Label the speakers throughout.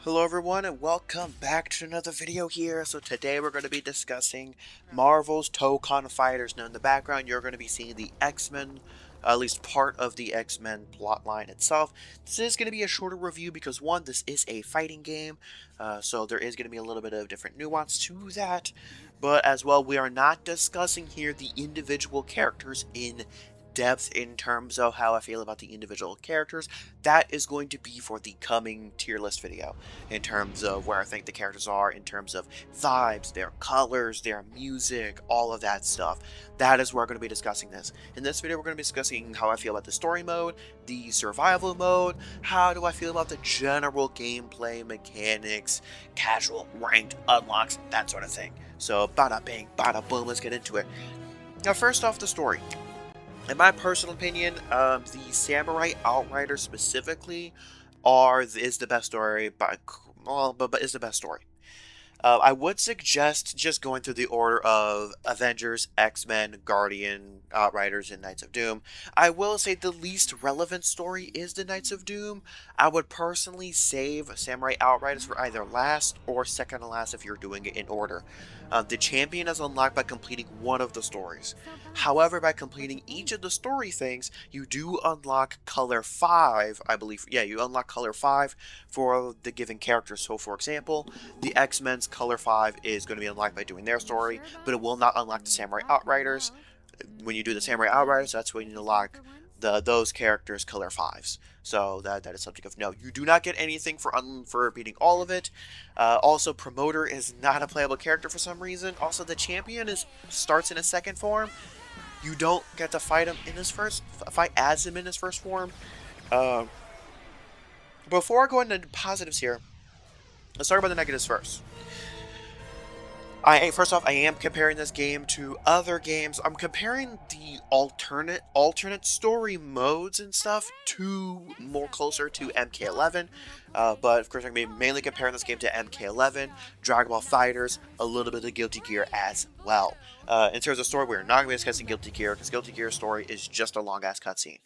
Speaker 1: Hello everyone and welcome back to another video here. So today we're going to be discussing Marvel's Tokon Fighters. Now in the background you're going to be seeing the X-Men, at least part of the X-Men plotline itself. This is going to be a shorter review because one, this is a fighting game, so there is going to be a little bit of different nuance to that. But as well, we are not discussing here the individual characters in depth in terms of how I feel about the individual characters. That is going to be for the coming tier list video in terms of where I think the characters are, in terms of vibes, their colors, their music, all of that stuff. That is where we're going to be discussing this. In this video, we're going to be discussing how I feel about the story mode, the survival mode, how do I feel about the general gameplay mechanics, casual, ranked, unlocks, that sort of thing. So, bada bing, bada boom, let's get into it. Now, first off, the story. In my personal opinion, the Samurai Outriders specifically is the best story, but is the best story. I would suggest just going through the order of Avengers, X-Men, Guardian, Outriders, and Knights of Doom. I will say the least relevant story is the Knights of Doom. I would personally save Samurai Outriders for either last or second to last if you're doing it in order. The champion is unlocked by completing one of the stories. However, by completing each of the story things, you do unlock color 5, I believe. Yeah, you unlock color 5 for the given character. So, for example, the X-Men's color 5 is going to be unlocked by doing their story, but it will not unlock the Samurai Outriders. When you do the Samurai Outriders, that's when you unlock those characters' color 5s. So that is something of note. You do not get anything for beating all of it. Also, Promoter is not a playable character for some reason. Also, the champion starts in a second form. You don't get to fight him in his fight as him in his first form. Before I go into positives here, let's talk about the negatives first. First off, I am comparing this game to other games. I'm comparing the alternate story modes and stuff to more closer to MK11. But of course, I'm going to be mainly comparing this game to MK11, Dragon Ball FighterZ, a little bit of Guilty Gear as well. In terms of story, we're not going to be discussing Guilty Gear because Guilty Gear's story is just a long ass cutscene.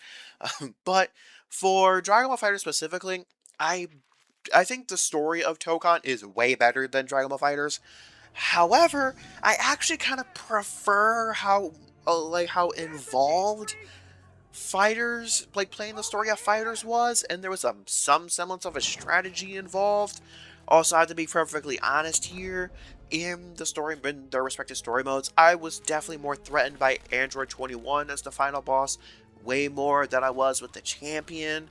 Speaker 1: But for Dragon Ball FighterZ specifically, I think the story of Tokon is way better than Dragon Ball FighterZ. However, I actually kind of prefer how involved Fighters, playing the story of Fighters was, and there was some semblance of a strategy involved. Also, I have to be perfectly honest here. In their respective story modes, I was definitely more threatened by Android 21 as the final boss, way more than I was with the champion.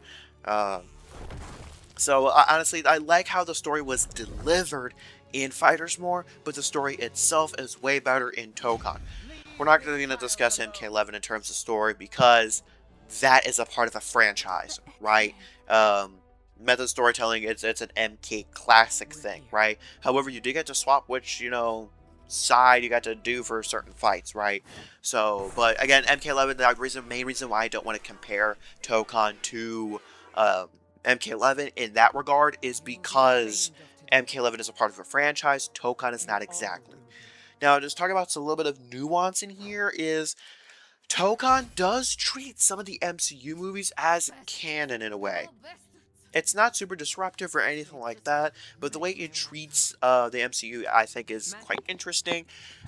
Speaker 1: So honestly, I like how the story was delivered in Fighters more, but the story itself is way better in Tokon. We're not going to discuss MK11 in terms of story because that is a part of a franchise, right? Method storytelling, it's an MK classic thing, right? However, you did get to swap which, side you got to do for certain fights, right? So, but again, MK11, the main reason why I don't want to compare Tokon to MK11 in that regard is because MK11 is a part of a franchise, Tokon is not exactly. Now, just talking about a little bit of nuance in here is Tokon does treat some of the MCU movies as canon in a way. It's not super disruptive or anything like that, but the way it treats the MCU, I think, is quite interesting.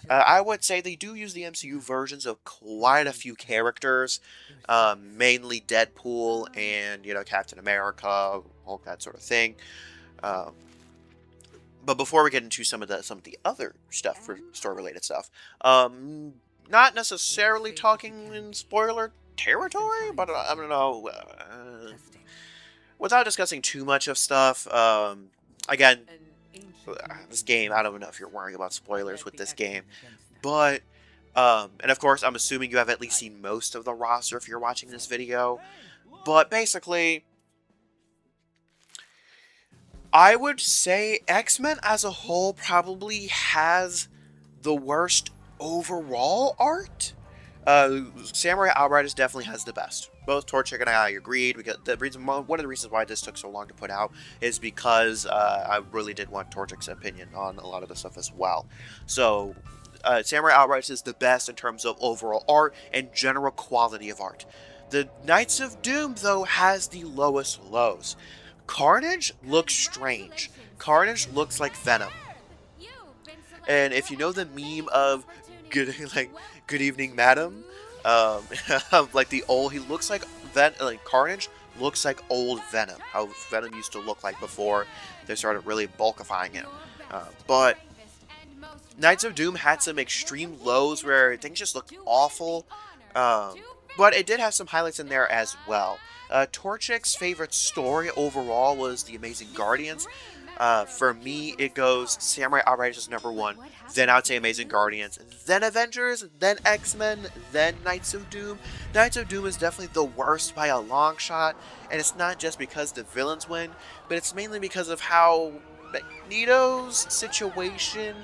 Speaker 1: I would say they do use the MCU versions of quite a few characters, mainly Deadpool and Captain America, all that sort of thing. But before we get into some of the other stuff for story related stuff, not necessarily talking in spoiler territory, but I don't know. Without discussing too much of stuff, again, this game, I don't know if you're worrying about spoilers with this game, but, and of course, I'm assuming you have at least seen most of the roster if you're watching this video, but basically, I would say X-Men as a whole probably has the worst overall art. Samurai Outriders definitely has the best. Both Torchic and I agreed. Because one of the reasons why this took so long to put out is because I really did want Torchic's opinion on a lot of the stuff as well. So, Samurai Outriders is the best in terms of overall art and general quality of art. The Knights of Doom, though, has the lowest lows. Carnage looks strange. Carnage looks like Venom. And if you know the meme of good like good evening madam, um like the old, he looks like Carnage looks like old Venom, how Venom used to look like before they started really bulkifying him. But Knights of Doom had some extreme lows where things just looked awful, um, but it did have some highlights in there as well. Torchic's favorite story overall was The Amazing Guardians. For me, it goes Samurai Outriders is number one, then I would say Amazing Guardians, then Avengers, then X-Men, then Knights of Doom. Knights of Doom is definitely the worst by a long shot, and it's not just because the villains win, but it's mainly because of how Magneto's situation,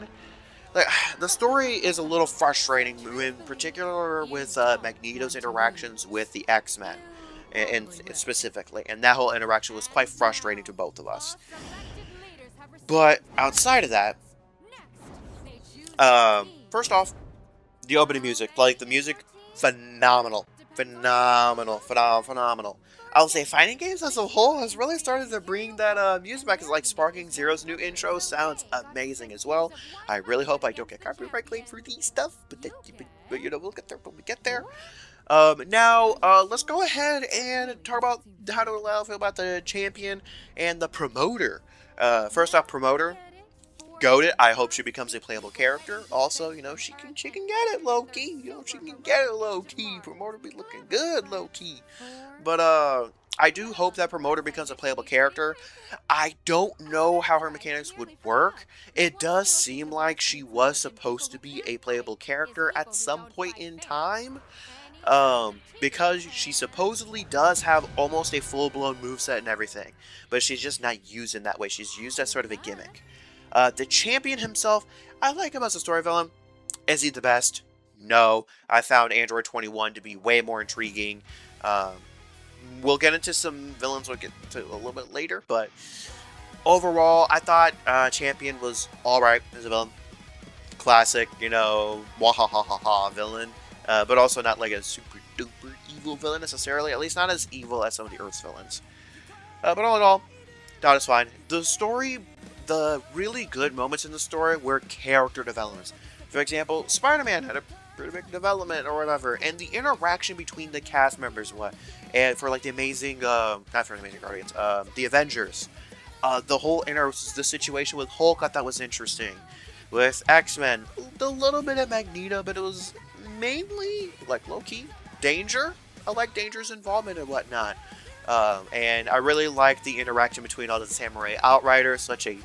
Speaker 1: like, the story is a little frustrating, in particular with Magneto's interactions with the X-Men, and specifically, and that whole interaction was quite frustrating to both of us. But outside of that, first off, the opening music, like the music, phenomenal, phenomenal. I'll say fighting games as a whole has really started to bring that music back. Cause like Sparking Zero's new intro sounds amazing as well. I really hope I don't get copyright claim for these stuff, but you know, we'll get there when we get there. Now, let's go ahead and talk about how to feel about the champion and the promoter. First off, promoter, goated. I hope she becomes a playable character. Also, you know, she can get it low key. You know, she can get it low key. Promoter be looking good low key. But I do hope that promoter becomes a playable character. I don't know how her mechanics would work. It does seem like she was supposed to be a playable character at some point in time. Because she supposedly does have almost a full-blown moveset and everything, but she's just not used in that way. She's used as sort of a gimmick. The champion himself, I like him as a story villain. Is he the best? No. I found Android 21 to be way more intriguing. We'll get into some villains we'll get to a little bit later, but overall, I thought Champion was alright as a villain. Classic, you know, wahahaha villain. But also not like a super duper evil villain necessarily, at least not as evil as some of the Earth's villains. But all in all, that is fine. The story, the really good moments in the story were character developments. For example, Spider-Man had a pretty big development or whatever, and the interaction between the cast members, and for like the Amazing, not for the Amazing Guardians, the Avengers, the situation with Hulk I thought was interesting. With X-Men, a little bit of Magneto, but it was mainly like low-key Danger. I like Danger's involvement and whatnot, and I really like the interaction between all the Samurai Outriders. Such a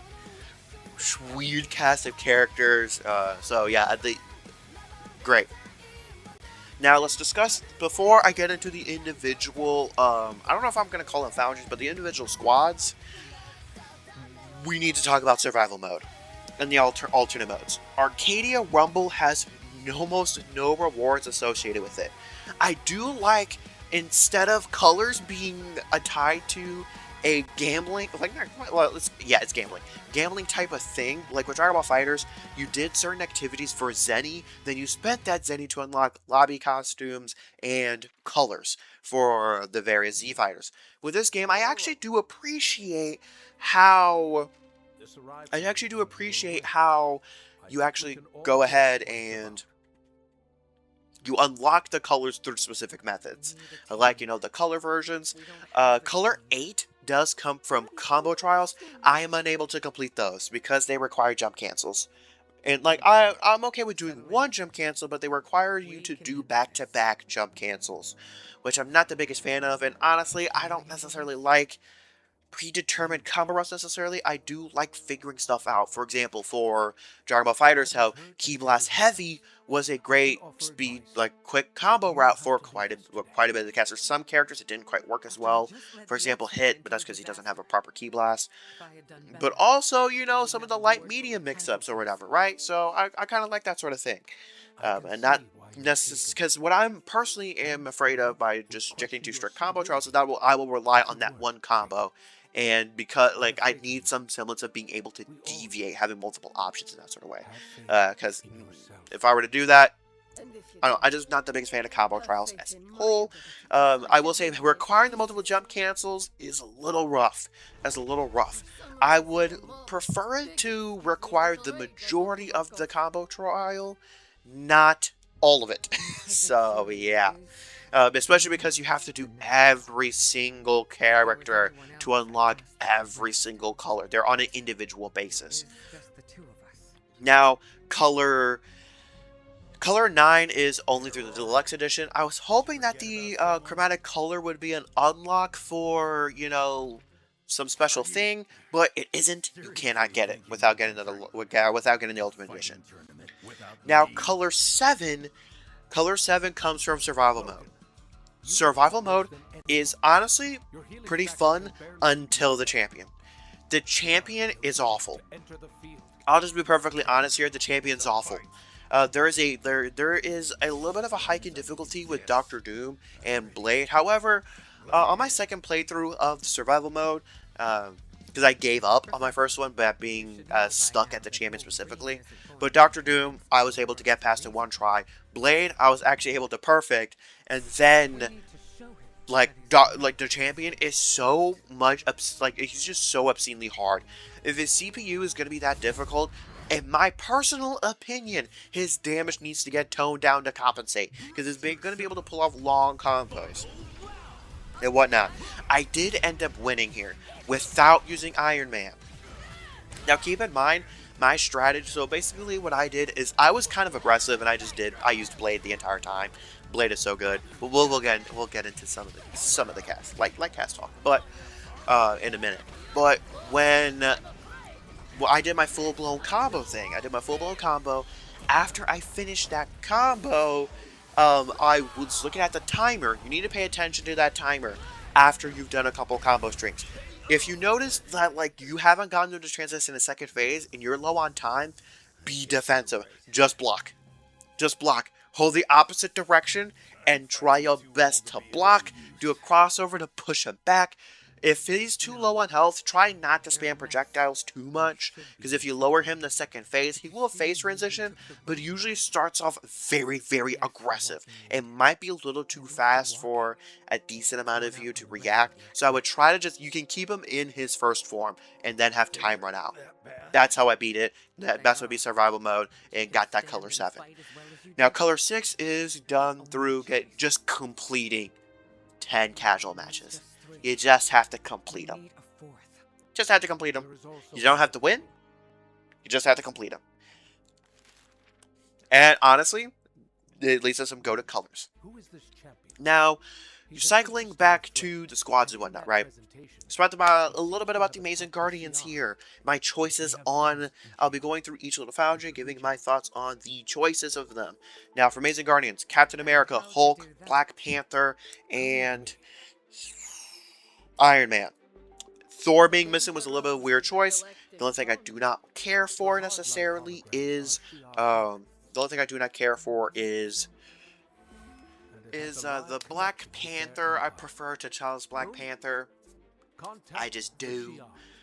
Speaker 1: weird cast of characters. So yeah, great. Now let's discuss, before I get into the individual, I don't know if I'm going to call them foundries, but the individual squads, we need to talk about survival mode and the alternate modes. Arcadia Rumble has almost no rewards associated with it. I do like, instead of colors being tied to a gambling, it's gambling type of thing. Like with Dragon Ball FighterZ, you did certain activities for Zenny, then you spent that Zenny to unlock lobby costumes and colors for the various Z fighters. With this game, I actually do appreciate how you actually go ahead and you unlock the colors through specific methods. Like, you know, the color versions. Color 8 does come from combo trials. I am unable to complete those because they require jump cancels. And like, I'm okay with doing one jump cancel, but they require you to do back-to-back jump cancels, which I'm not the biggest fan of. And honestly, I don't necessarily like predetermined combo routes necessarily. I do like figuring stuff out. For example, for Dragon Ball FighterZ, how Ki Blast Heavy was a great speed, like quick combo route for quite a bit of the cast. There's some characters it didn't quite work as well. For example, Hit, but that's because he doesn't have a proper Ki Blast. But also, you know, some of the light medium mix-ups or whatever, right? So I kind of like that sort of thing, and not necessarily, because what I'm personally am afraid of by just sticking to strict combo trials is that I will rely on that one combo. And because, like, I need some semblance of being able to deviate, having multiple options in that sort of way. Because if I were to do that, I don't know, I'm just not the biggest fan of combo trials as a whole. I will say requiring the multiple jump cancels is a little rough. I would prefer it to require the majority of the combo trial, not all of it. So yeah. Especially because you have to do every single character to unlock every single color. They're on an individual basis. Now, Color 9 is only through the Deluxe Edition. I was hoping that the chromatic color would be an unlock for, you know, some special thing, but it isn't. You cannot get it without getting the Ultimate Edition. Now, Color 7 comes from Survival Mode. Survival Mode is honestly pretty fun until the champion. The champion is awful. I'll just be perfectly honest here, the champion's awful. There is a little bit of a hike in difficulty with Dr. Doom and Blade. However, on my second playthrough of the survival mode, because I gave up on my first one by being stuck at the champion specifically, but Dr. Doom I was able to get past in one try. Blade I was actually able to perfect, and then like the champion is so much he's just so obscenely hard. If his CPU is going to be that difficult, in my personal opinion, his damage needs to get toned down to compensate, because he's going to be able to pull off long combos and whatnot. I did end up winning here without using Iron Man. Now keep in mind, my strategy, so basically what I did is I was kind of aggressive and I used Blade the entire time. Blade is so good. But we'll get into some of the cast, like cast talk, but in a minute. But when I did my full-blown combo thing. After I finished that combo, I was looking at the timer. You need to pay attention to that timer after you've done a couple combo strings. If you notice that, like, you haven't gotten to the transition in the second phase and you're low on time, be defensive. Just block. Hold the opposite direction and try your best to block. Do a crossover to push him back. If he's too low on health, try not to spam projectiles too much, because if you lower him the second phase, he will phase transition, but usually starts off very, very aggressive. It might be a little too fast for a decent amount of you to react, so I would try to you can keep him in his first form, and then have time run out. That's how I beat it. That's what beat survival mode, and got that color 7. Now, color 6 is done through just completing 10 casual matches. You just have to complete them. You don't have to win. You just have to complete them. And honestly, it leads to some go-to colors. Now, you're cycling back to the squads and whatnot, right? So a little bit about the Amazing Guardians here. My choices on... I'll be going through each little foundry, giving my thoughts on the choices of them. Now, for Amazing Guardians, Captain America, Hulk, Black Panther, and Iron Man. Thor being missing was a little bit of a weird choice. The only thing I do not care for necessarily is the Black Panther. I prefer T'Challa's Black Panther. I just do.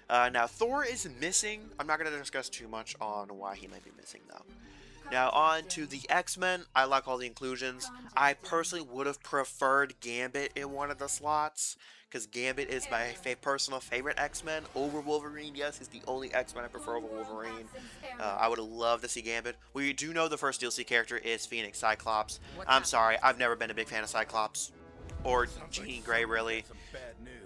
Speaker 1: Now Thor is missing. I'm not going to discuss too much on why he might be missing though. Now on to the X-Men. I like all the inclusions. I personally would have preferred Gambit in one of the slots, because Gambit is my personal favorite X-Men over Wolverine. Yes, he's the only X-Men I prefer over Wolverine. I would have loved to see Gambit. We do know the first DLC character is Phoenix Cyclops. I'm sorry, I've never been a big fan of Cyclops. Or Jean Grey, really.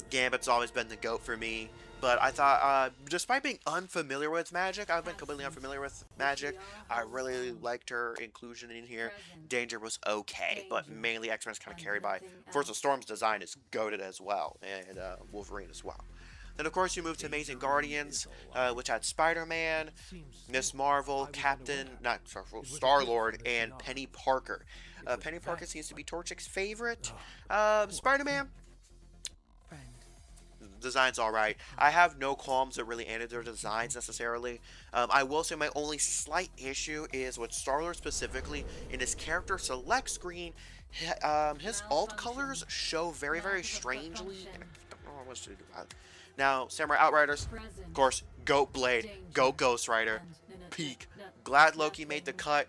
Speaker 1: Gambit's always been the GOAT for me. But I thought, despite being unfamiliar with magic, I've been completely unfamiliar with magic. I really liked her inclusion in here. Danger was okay, but mainly X-Men's kind of carried by. Of course, the Storm's design is goated as well, and Wolverine as well. Then, of course, you move to Amazing Guardians, which had Spider-Man, Miss Marvel, Star-Lord, and Penny Parker. Penny Parker seems to be Torchic's favorite. Spider-Man, design's alright. I have no qualms that really ended their designs necessarily. I will say my only slight issue is with Star-Lord specifically. In his character select screen, his alt colors show very, very strangely. And I don't know what to do about it. Now, Samurai Outriders, of course, Goat Blade, Go Ghost Rider, peak. Glad Loki made the cut.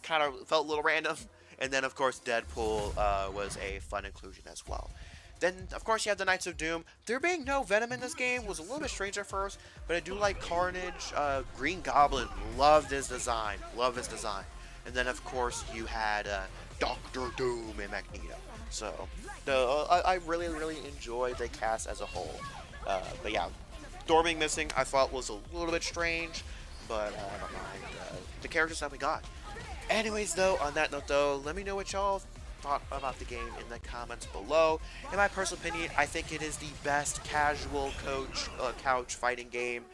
Speaker 1: kind of felt a little random. And then, of course, Deadpool was a fun inclusion as well. Then, of course, you have the Knights of Doom. There being no Venom in this game was a little bit strange at first, but I do like Carnage. Green Goblin, loved his design. Love his design. And then, of course, you had Doctor Doom and Magneto. So, I really, really enjoyed the cast as a whole. But yeah, Thor being missing, I thought was a little bit strange, but I don't mind the characters that we got. Anyways, though, on that note, though, let me know what y'all thought about the game in the comments below. In my personal opinion, I think it is the best casual couch fighting game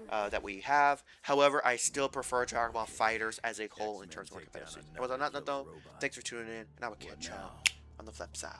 Speaker 1: that we have. However, I still prefer Dragon Ball FighterZ as a whole in terms of more competitive. And on that note, though, thanks for tuning in, and I will catch y'all on the flip side.